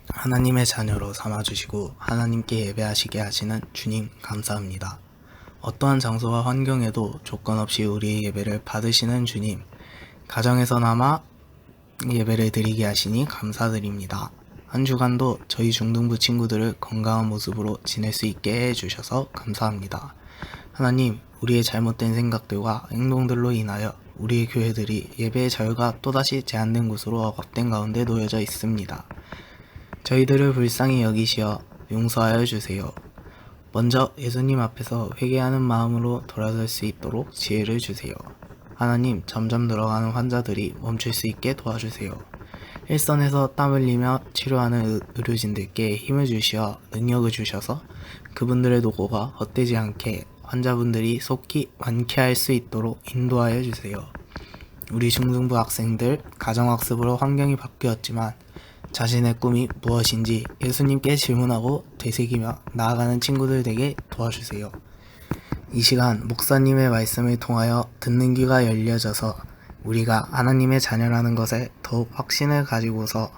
하나님의 자녀로 삼아주시고 하나님께 예배하시게 하시는 주님 감사합니다. 어떠한 장소와 환경에도 조건 없이 우리의 예배를 받으시는 주님, 가정에서나마 예배를 드리게 하시니 감사드립니다. 한 주간도 저희 중등부 친구들을 건강한 모습으로 지낼 수 있게 해주셔서 감사합니다. 하나님, 우리의 잘못된 생각들과 행동들로 인하여 우리의 교회들이 예배의 자유가 또다시 제한된 곳으로 억압된 가운데 놓여져 있습니다. 저희들을 불쌍히 여기시어 용서하여 주세요. 먼저 예수님 앞에서 회개하는 마음으로 돌아설 수 있도록 지혜를 주세요. 하나님, 점점 늘어가는 환자들이 멈출 수 있게 도와주세요. 일선에서 땀 흘리며 치료하는 의료진들께 힘을 주시어 능력을 주셔서 그분들의 노고가 헛되지 않게 환자분들이 속히 완쾌할 수 있도록 인도하여 주세요. 우리 중등부 학생들 가정학습으로 환경이 바뀌었지만 자신의 꿈이 무엇인지 예수님께 질문하고 되새기며 나아가는 친구들 되게 도와주세요. 이 시간 목사님의 말씀을 통하여 듣는 귀가 열려져서 우리가 하나님의 자녀라는 것에 더욱 확신을 가지고서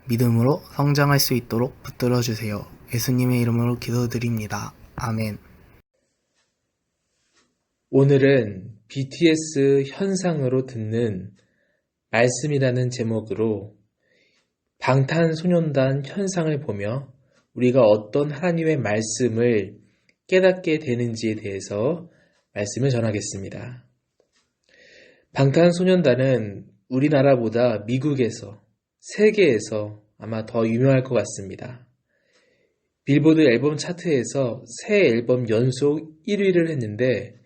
믿음으로 성장할 수 있도록 붙들어 주세요. 예수님의 이름으로 기도드립니다. 아멘. 오늘은 BTS 현상으로 듣는 말씀이라는 제목으로 방탄소년단 현상을 보며 우리가 어떤 하나님의 말씀을 깨닫게 되는지에 대해서 말씀을 전하겠습니다. 방탄소년단은 우리나라보다 미국에서, 세계에서 아마 더 유명할 것 같습니다. 빌보드 앨범 차트에서 새 앨범 연속 1위를 했는데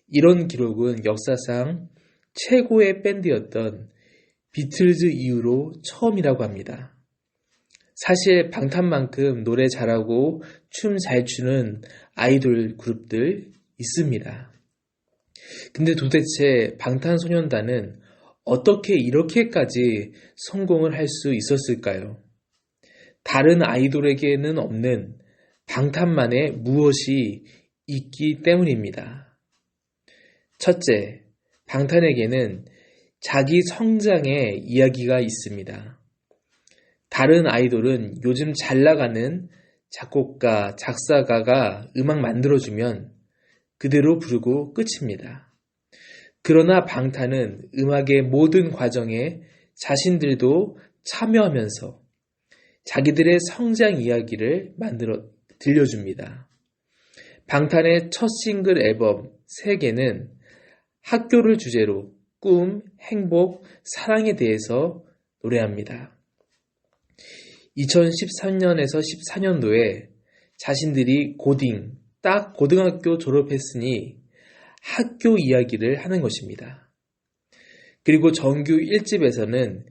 이런 기록은 역사상 최고의 밴드였던 비틀즈 이후로 처음이라고 합니다. 사실 방탄만큼 노래 잘하고 춤 잘 추는 아이돌 그룹들 있습니다. 근데 도대체 방탄소년단은 어떻게 이렇게까지 성공을 할 수 있었을까요? 다른 아이돌에게는 없는 방탄만의 무엇이 있기 때문입니다. 첫째, 방탄에게는 자기 성장의 이야기가 있습니다. 다른 아이돌은 요즘 잘 나가는 작곡가, 작사가가 음악 만들어주면 그대로 부르고 끝입니다. 그러나 방탄은 음악의 모든 과정에 자신들도 참여하면서 자기들의 성장 이야기를 만들어 들려줍니다. 방탄의 첫 싱글 앨범 3개는 학교를 주제로 꿈, 행복, 사랑에 대해서 노래합니다. 2013년에서 14년도에 자신들이 딱 고등학교 졸업했으니 학교 이야기를 하는 것입니다. 그리고 정규 1집에서는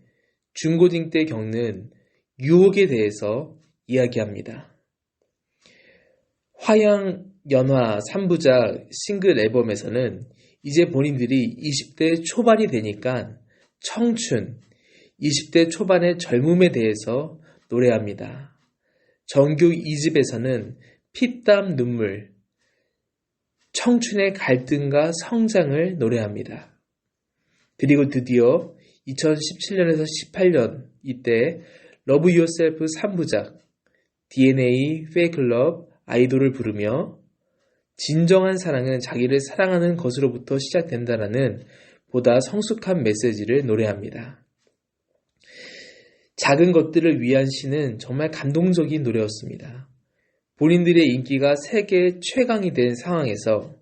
중고딩 때 겪는 유혹에 대해서 이야기합니다. 화양연화 3부작 싱글 앨범에서는 이제 본인들이 20대 초반이 되니까 청춘, 20대 초반의 젊음에 대해서 노래합니다. 정규 2집에서는 피땀 눈물, 청춘의 갈등과 성장을 노래합니다. 그리고 드디어 2017년에서 18년 이때 러브 유어셀프 3부작 DNA, 페이크 러브, 아이돌을 부르며 진정한 사랑은 자기를 사랑하는 것으로부터 시작된다라는 보다 성숙한 메시지를 노래합니다. 작은 것들을 위한 시는 정말 감동적인 노래였습니다. 본인들의 인기가 세계 최강이 된 상황에서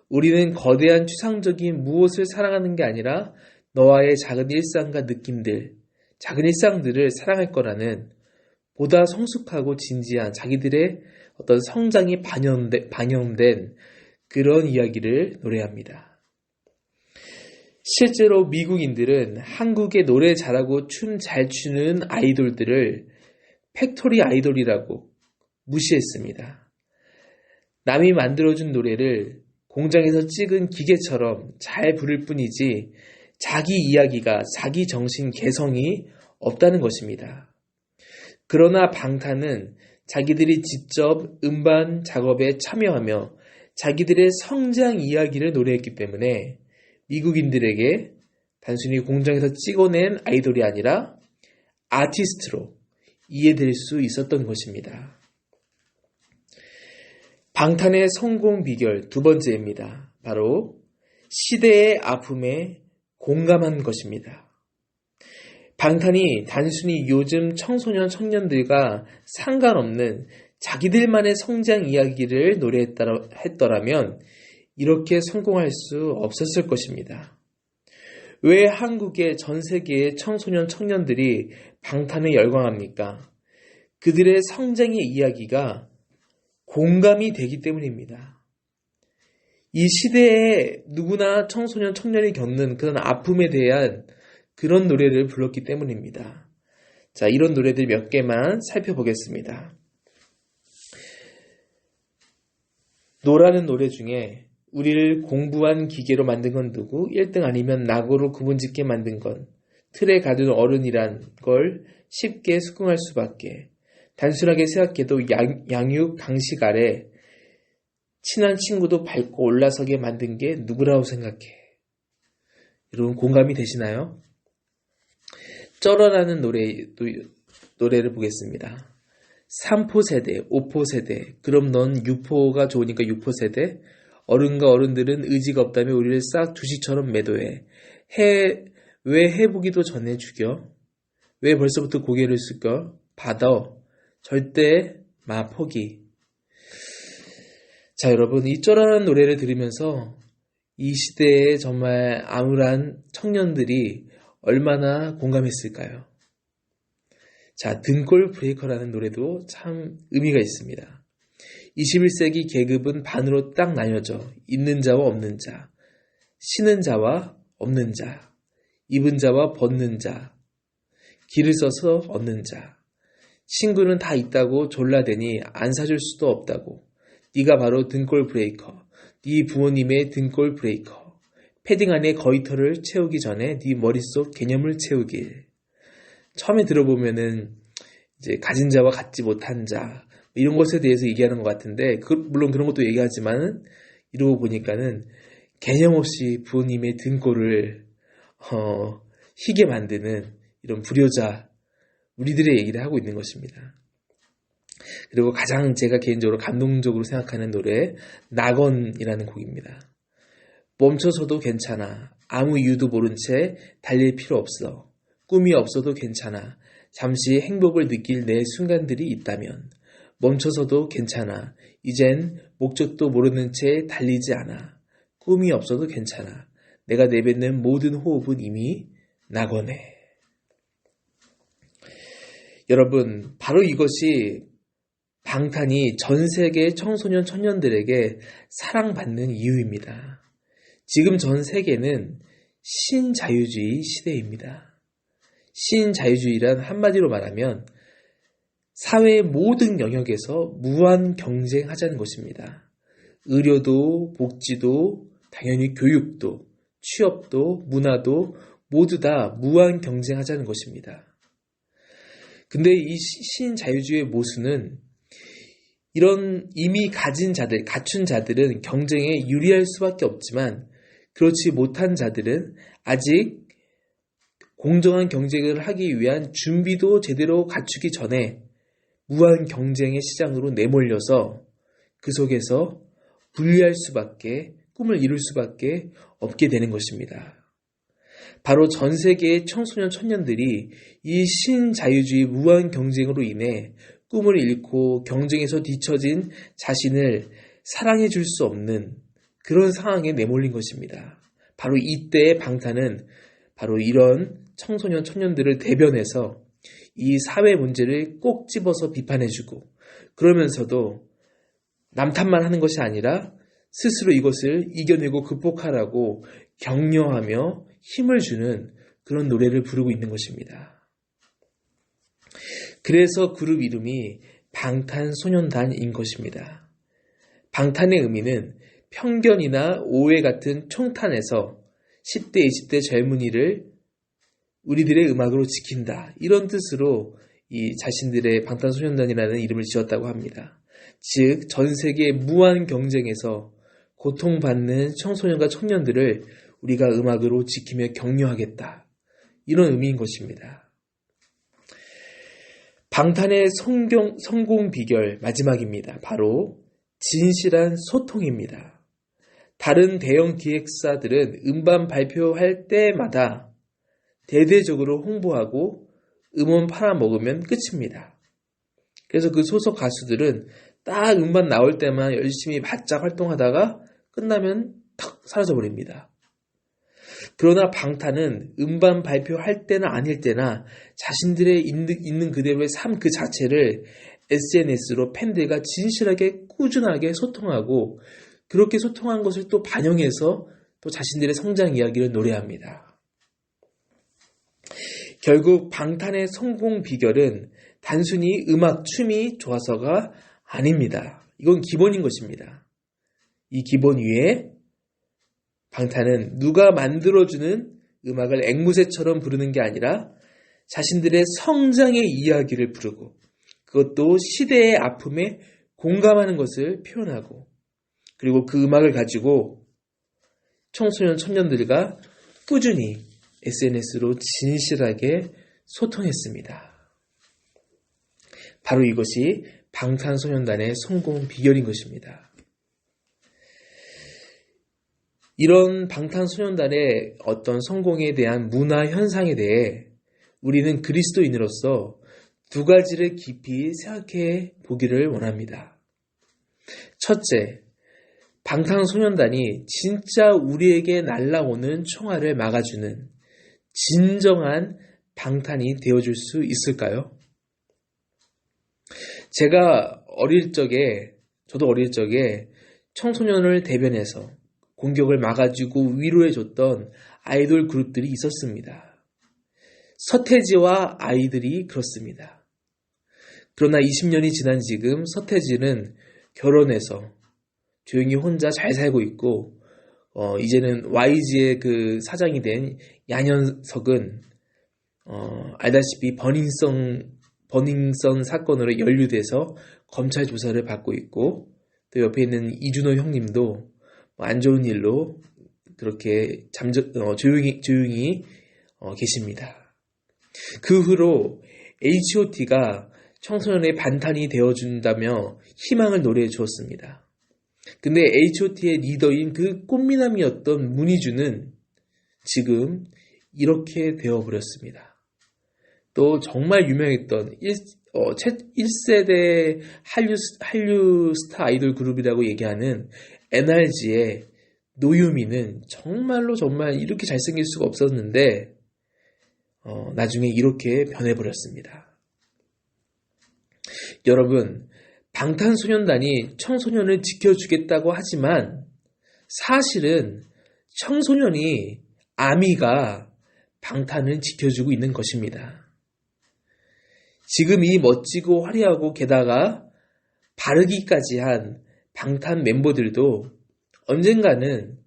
우리는 거대한 추상적인 무엇을 사랑하는 게 아니라 너와의 작은 일상과 느낌들, 작은 일상들을 사랑할 거라는 보다 성숙하고 진지한 자기들의 어떤 성장이 반영된 그런 이야기를 노래합니다. 실제로 미국인들은 한국의 노래 잘하고 춤 잘 추는 아이돌들을 팩토리 아이돌이라고 무시했습니다. 남이 만들어준 노래를 공장에서 찍은 기계처럼 잘 부를 뿐이지 자기 이야기가, 자기 정신 개성이 없다는 것입니다. 그러나 방탄은 자기들이 직접 음반 작업에 참여하며 자기들의 성장 이야기를 노래했기 때문에 미국인들에게 단순히 공장에서 찍어낸 아이돌이 아니라 아티스트로 이해될 수 있었던 것입니다. 방탄의 성공 비결 두 번째입니다. 바로 시대의 아픔에 공감한 것입니다. 방탄이 단순히 요즘 청소년 청년들과 상관없는 자기들만의 성장 이야기를 노래했더라면 이렇게 성공할 수 없었을 것입니다. 왜 한국의 전 세계의 청소년 청년들이 방탄에 열광합니까? 그들의 성장의 이야기가 공감이 되기 때문입니다. 이 시대에 누구나 청소년 청년이 겪는 그런 아픔에 대한 그런 노래를 불렀기 때문입니다. 자, 이런 노래들 몇 개만 살펴보겠습니다. 노라는 노래 중에 우리를 공부한 기계로 만든 건 누구? 1등 아니면 낙오로 구분짓게 만든 건 틀에 가둔 어른이란 걸 쉽게 수긍할 수밖에. 단순하게 생각해도 양육 방식 아래 친한 친구도 밟고 올라서게 만든 게 누구라고 생각해? 여러분 공감이 되시나요? 쩔어라는 노래를 보겠습니다. 3포 세대, 5포 세대, 그럼 넌 6포가 좋으니까 6포 세대? 어른과 어른들은 의지가 없다며 우리를 싹 두시처럼 매도해. 왜 해보기도 전에 죽여? 왜 벌써부터 고개를 숙여? 받아. 절대 마 포기. 자, 여러분, 이 쩔어라는 노래를 들으면서 이 시대에 정말 암울한 청년들이 얼마나 공감했을까요? 자, 등골 브레이커라는 노래도 참 의미가 있습니다. 21세기 계급은 반으로 딱 나뉘어져 있는 자와 없는 자, 신은 자와 없는 자, 입은 자와 벗는 자, 길을 써서 얻는 자. 친구는 다 있다고 졸라대니 안 사줄 수도 없다고. 네가 바로 등골 브레이커, 네 부모님의 등골 브레이커. 패딩 안에 거위털을 채우기 전에 네 머릿속 개념을 채우길. 처음에 들어보면은 이제 가진 자와 갖지 못한 자 이런 것에 대해서 얘기하는 것 같은데 물론 그런 것도 얘기하지만 이러고 보니까는 개념 없이 부모님의 등골을 희게 만드는 이런 불효자 우리들의 얘기를 하고 있는 것입니다. 그리고 가장 제가 개인적으로 감동적으로 생각하는 노래 낙원이라는 곡입니다. 멈춰서도 괜찮아. 아무 이유도 모른 채 달릴 필요 없어. 꿈이 없어도 괜찮아. 잠시 행복을 느낄 내 순간들이 있다면 멈춰서도 괜찮아. 이젠 목적도 모르는 채 달리지 않아. 꿈이 없어도 괜찮아. 내가 내뱉는 모든 호흡은 이미 낙원해. 여러분, 바로 이것이 방탄이 전 세계 청소년 청년들에게 사랑받는 이유입니다. 지금 전 세계는 신자유주의 시대입니다. 신자유주의란 한마디로 말하면 사회의 모든 영역에서 무한 경쟁하자는 것입니다. 의료도, 복지도, 당연히 교육도, 취업도, 문화도 모두 다 무한 경쟁하자는 것입니다. 근데 이 신자유주의의 모순은 이런 이미 가진 자들, 갖춘 자들은 경쟁에 유리할 수밖에 없지만 그렇지 못한 자들은 아직 공정한 경쟁을 하기 위한 준비도 제대로 갖추기 전에 무한 경쟁의 시장으로 내몰려서 그 속에서 불리할 수밖에, 꿈을 이룰 수밖에 없게 되는 것입니다. 바로 전 세계의 청소년 청년들이 이 신자유주의 무한 경쟁으로 인해 꿈을 잃고 경쟁에서 뒤처진 자신을 사랑해 줄 수 없는 그런 상황에 내몰린 것입니다. 바로 이때의 방탄은 바로 이런 청소년 청년들을 대변해서 이 사회 문제를 꼭 집어서 비판해주고 그러면서도 남탓만 하는 것이 아니라 스스로 이것을 이겨내고 극복하라고 격려하며 힘을 주는 그런 노래를 부르고 있는 것입니다. 그래서 그룹 이름이 방탄소년단인 것입니다. 방탄의 의미는 편견이나 오해 같은 총탄에서 10대, 20대 젊은이를 우리들의 음악으로 지킨다. 이런 뜻으로 이 자신들의 방탄소년단이라는 이름을 지었다고 합니다. 즉, 전 세계 무한 경쟁에서 고통받는 청소년과 청년들을 우리가 음악으로 지키며 격려하겠다. 이런 의미인 것입니다. 방탄의 성공 비결 마지막입니다. 바로 진실한 소통입니다. 다른 대형 기획사들은 음반 발표할 때마다 대대적으로 홍보하고 음원 팔아먹으면 끝입니다. 그래서 그 소속 가수들은 딱 음반 나올 때만 열심히 바짝 활동하다가 끝나면 탁 사라져버립니다. 그러나 방탄은 음반 발표할 때나 아닐 때나 자신들의 있는 그대로의 삶 그 자체를 SNS로 팬들과 진실하게 꾸준하게 소통하고 그렇게 소통한 것을 또 반영해서 또 자신들의 성장 이야기를 노래합니다. 결국 방탄의 성공 비결은 단순히 음악, 춤이 좋아서가 아닙니다. 이건 기본인 것입니다. 이 기본 위에 방탄은 누가 만들어주는 음악을 앵무새처럼 부르는 게 아니라 자신들의 성장의 이야기를 부르고 그것도 시대의 아픔에 공감하는 것을 표현하고 그리고 그 음악을 가지고 청소년 청년들과 꾸준히 SNS로 진실하게 소통했습니다. 바로 이것이 방탄소년단의 성공 비결인 것입니다. 이런 방탄소년단의 어떤 성공에 대한 문화 현상에 대해 우리는 그리스도인으로서 두 가지를 깊이 생각해 보기를 원합니다. 첫째, 방탄소년단이 진짜 우리에게 날아오는 총알을 막아주는 진정한 방탄이 되어줄 수 있을까요? 저도 어릴 적에 청소년을 대변해서 공격을 막아주고 위로해줬던 아이돌 그룹들이 있었습니다. 서태지와 아이들이 그렇습니다. 그러나 20년이 지난 지금 서태지는 결혼해서 조용히 혼자 잘 살고 있고 이제는 YG의 그 사장이 된 양현석은 알다시피 버닝썬 사건으로 연루돼서 검찰 조사를 받고 있고 또 옆에 있는 이준호 형님도 안 좋은 일로 그렇게 조용히 계십니다. 그 후로 H.O.T가 청소년의 반탄이 되어준다며 희망을 노래해 주었습니다. 근데 H.O.T의 리더인 그 꽃미남이었던 문희주는 지금 이렇게 되어버렸습니다. 또 정말 유명했던 1세대 한류 스타 아이돌 그룹이라고 얘기하는 NRG의 노유미는 정말 이렇게 잘생길 수가 없었는데 나중에 이렇게 변해버렸습니다. 여러분, 방탄소년단이 청소년을 지켜주겠다고 하지만 사실은 청소년이 아미가 방탄을 지켜주고 있는 것입니다. 지금 이 멋지고 화려하고 게다가 바르기까지 한 방탄 멤버들도 언젠가는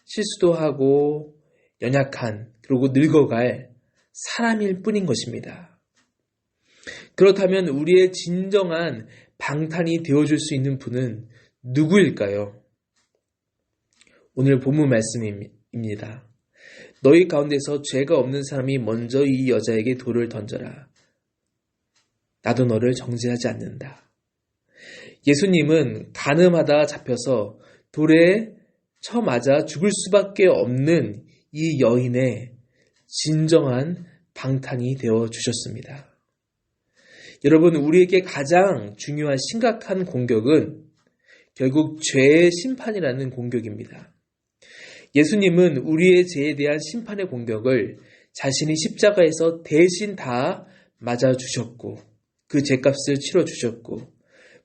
실수도 하고 연약한 그리고 늙어갈 사람일 뿐인 것입니다. 그렇다면 우리의 진정한 방탄이 되어줄 수 있는 분은 누구일까요? 오늘 본문 말씀입니다. 너희 가운데서 죄가 없는 사람이 먼저 이 여자에게 돌을 던져라. 나도 너를 정죄하지 않는다. 예수님은 간음하다 잡혀서 돌에 쳐맞아 죽을 수밖에 없는 이 여인의 진정한 방탄이 되어 주셨습니다. 여러분, 우리에게 가장 중요한 심각한 공격은 결국 죄의 심판이라는 공격입니다. 예수님은 우리의 죄에 대한 심판의 공격을 자신이 십자가에서 대신 다 맞아주셨고 그 죄값을 치러주셨고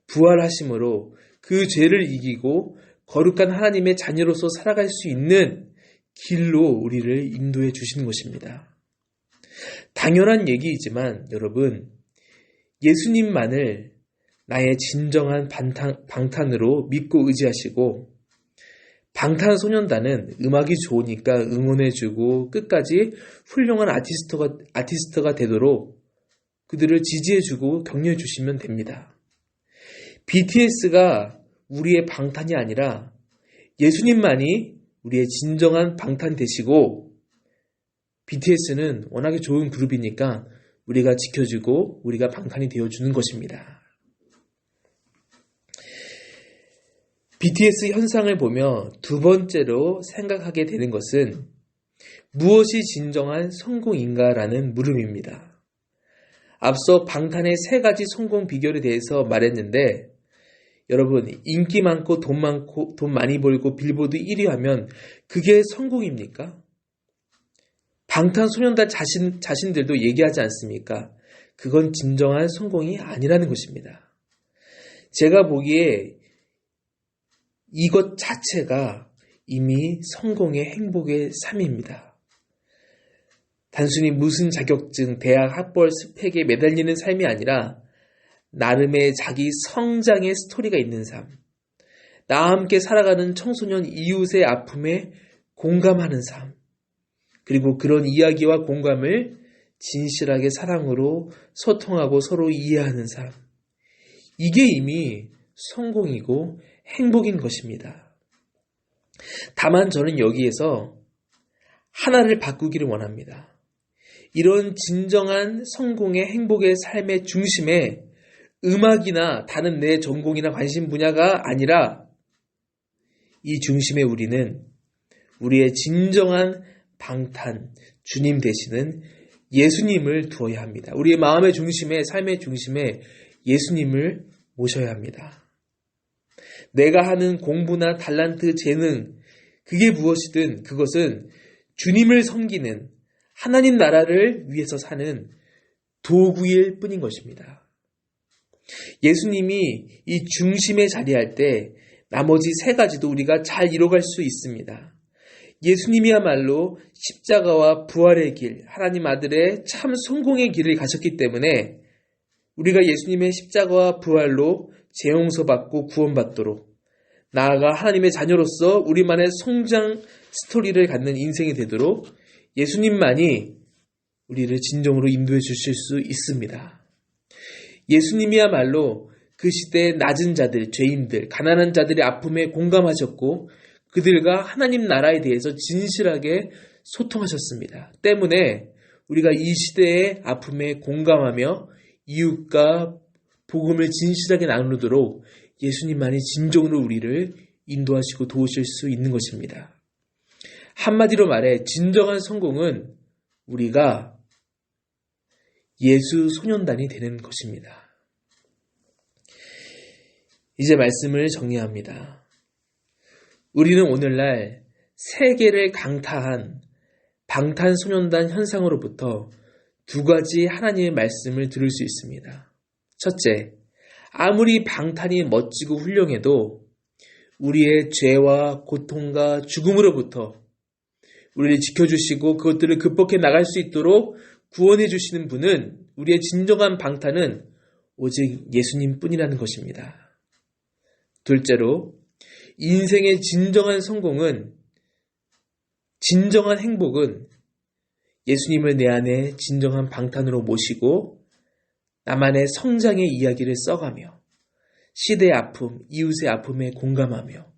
부활하심으로 그 죄를 이기고 거룩한 하나님의 자녀로서 살아갈 수 있는 길로 우리를 인도해 주시는 것입니다. 당연한 얘기이지만 여러분, 예수님만을 나의 진정한 방탄으로 믿고 의지하시고 방탄소년단은 음악이 좋으니까 응원해주고 끝까지 훌륭한 아티스트가 되도록 그들을 지지해주고 격려해주시면 됩니다. BTS가 우리의 방탄이 아니라 예수님만이 우리의 진정한 방탄 되시고 BTS는 워낙에 좋은 그룹이니까 우리가 지켜주고 우리가 방탄이 되어주는 것입니다. BTS 현상을 보며 두 번째로 생각하게 되는 것은 무엇이 진정한 성공인가라는 물음입니다. 앞서 방탄의 세 가지 성공 비결에 대해서 말했는데 여러분, 인기 많고 돈 많이 벌고 빌보드 1위 하면 그게 성공입니까? 방탄소년단 자신들도 얘기하지 않습니까? 그건 진정한 성공이 아니라는 것입니다. 제가 보기에 이것 자체가 이미 성공의 행복의 삶입니다. 단순히 무슨 자격증, 대학 학벌, 스펙에 매달리는 삶이 아니라 나름의 자기 성장의 스토리가 있는 삶, 나와 함께 살아가는 청소년 이웃의 아픔에 공감하는 삶, 그리고 그런 이야기와 공감을 진실하게 사랑으로 소통하고 서로 이해하는 삶, 이게 이미 성공이고 행복인 것입니다. 다만 저는 여기에서 하나를 바꾸기를 원합니다. 이런 진정한 성공의 행복의 삶의 중심에 음악이나 다른 내 전공이나 관심 분야가 아니라 이 중심에 우리는 우리의 진정한 방탄, 주님 되시는 예수님을 두어야 합니다. 우리의 마음의 중심에, 삶의 중심에 예수님을 모셔야 합니다. 내가 하는 공부나 달란트, 재능, 그게 무엇이든 그것은 주님을 섬기는 하나님 나라를 위해서 사는 도구일 뿐인 것입니다. 예수님이 이 중심에 자리할 때 나머지 세 가지도 우리가 잘 이뤄갈 수 있습니다. 예수님이야말로 십자가와 부활의 길, 하나님 아들의 참 성공의 길을 가셨기 때문에 우리가 예수님의 십자가와 부활로 재용서받고 구원받도록 나아가 하나님의 자녀로서 우리만의 성장 스토리를 갖는 인생이 되도록 예수님만이 우리를 진정으로 인도해 주실 수 있습니다. 예수님이야말로 그 시대의 낮은 자들, 죄인들, 가난한 자들의 아픔에 공감하셨고 그들과 하나님 나라에 대해서 진실하게 소통하셨습니다. 때문에 우리가 이 시대의 아픔에 공감하며 이웃과 복음을 진실하게 나누도록 예수님만이 진정으로 우리를 인도하시고 도우실 수 있는 것입니다. 한마디로 말해 진정한 성공은 우리가 예수 소년단이 되는 것입니다. 이제 말씀을 정리합니다. 우리는 오늘날 세계를 강타한 방탄소년단 현상으로부터 두 가지 하나님의 말씀을 들을 수 있습니다. 첫째, 아무리 방탄이 멋지고 훌륭해도 우리의 죄와 고통과 죽음으로부터 우리를 지켜주시고 그것들을 극복해 나갈 수 있도록 구원해 주시는 분은, 우리의 진정한 방탄은 오직 예수님 뿐이라는 것입니다. 둘째로, 인생의 진정한 성공은, 진정한 행복은 예수님을 내 안에 진정한 방탄으로 모시고 나만의 성장의 이야기를 써가며 시대의 아픔, 이웃의 아픔에 공감하며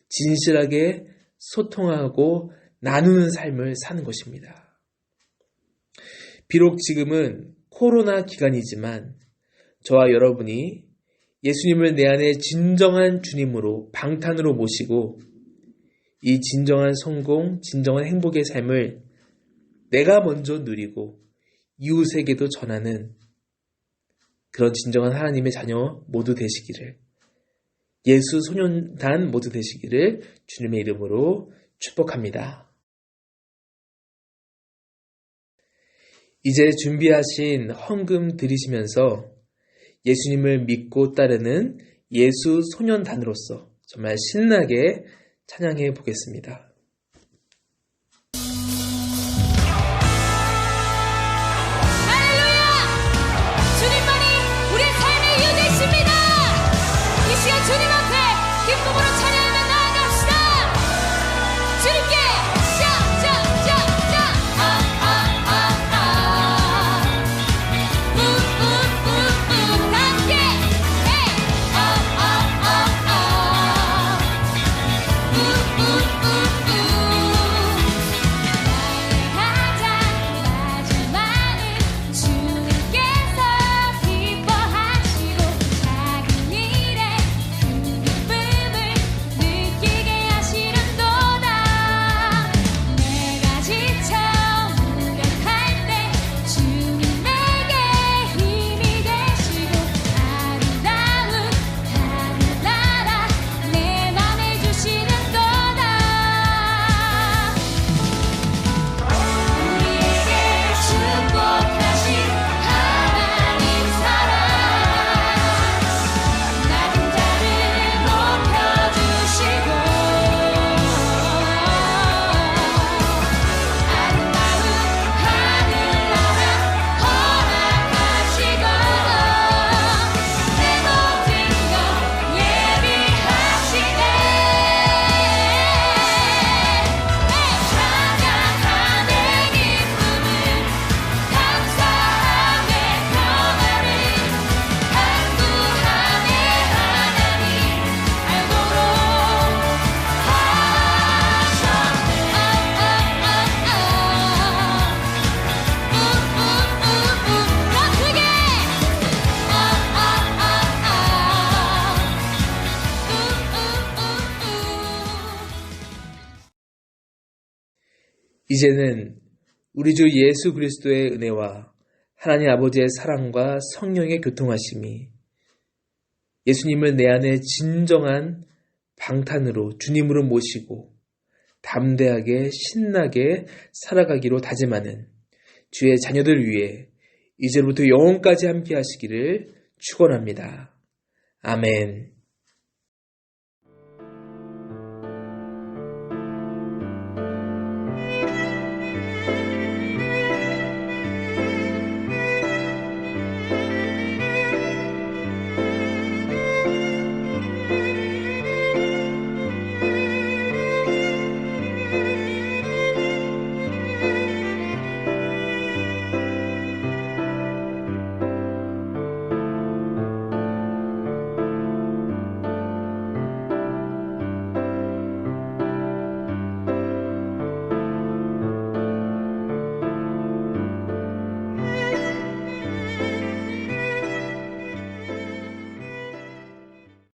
진실하게 소통하고 나누는 삶을 사는 것입니다. 비록 지금은 코로나 기간이지만 저와 여러분이 예수님을 내 안에 진정한 주님으로 방탄으로 모시고 이 진정한 성공, 진정한 행복의 삶을 내가 먼저 누리고 이웃에게도 전하는 그런 진정한 하나님의 자녀 모두 되시기를, 예수 소년단 모두 되시기를 주님의 이름으로 축복합니다. 이제 준비하신 헌금 드리시면서 예수님을 믿고 따르는 예수 소년단으로서 정말 신나게 찬양해 보겠습니다. Ooh, ooh, ooh. 이제는 우리 주 예수 그리스도의 은혜와 하나님 아버지의 사랑과 성령의 교통하심이 예수님을 내 안에 진정한 방탄으로 주님으로 모시고 담대하게 신나게 살아가기로 다짐하는 주의 자녀들 위해 이제부터 영원까지 함께 하시기를 축원합니다. 아멘.